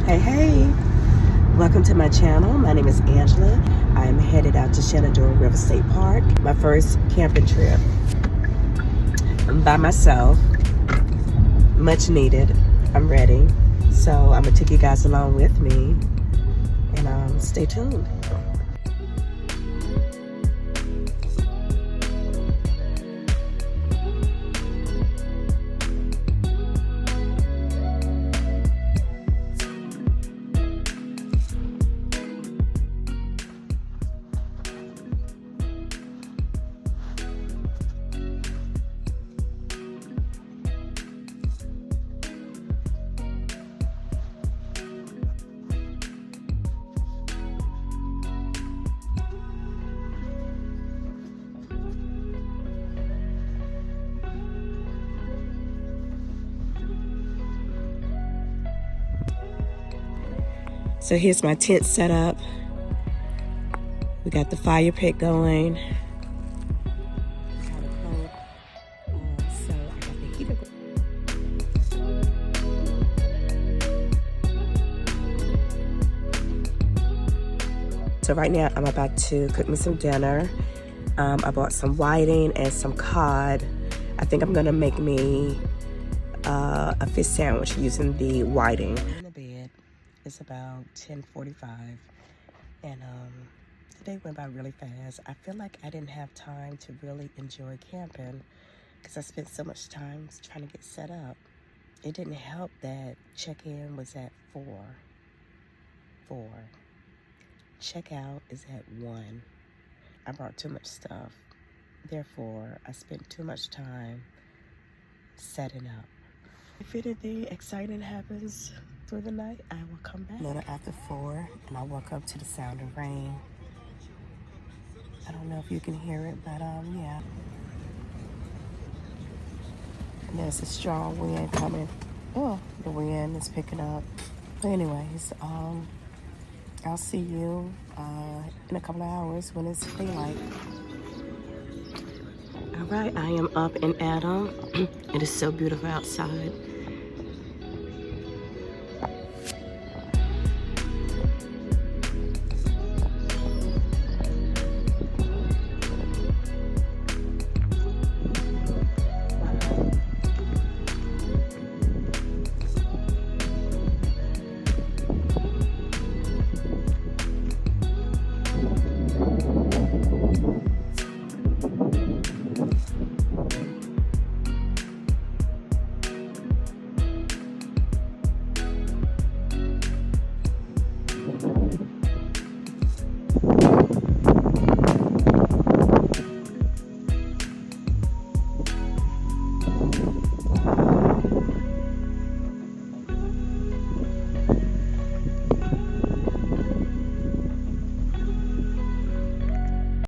Hey, welcome to my channel. My name is Angela. I am headed out to Shenandoah River State Park, my first camping trip. I'm by myself, much needed. I'm ready. So I'm gonna take you guys along with me and stay tuned. So here's my tent set up. We got the fire pit going. So I got the heater going. So right now I'm about to cook me some dinner. I bought some whiting and some cod. I think I'm gonna make me a fish sandwich using the whiting. In the bed, it's about 10:45, and today went by really fast. I feel like I didn't have time to really enjoy camping because I spent so much time trying to get set up. It didn't help that check-in was at 4. Checkout is at 1. I brought too much stuff. Therefore, I spent too much time setting up. If anything exciting happens through the night, I will come back. A little after 4, and I woke up to the sound of rain. I don't know if you can hear it, but yeah. And there's a strong wind coming. Oh, the wind is picking up. But anyways, I'll see you in a couple of hours when it's daylight. All right, I am up and at 'em. It is so beautiful outside.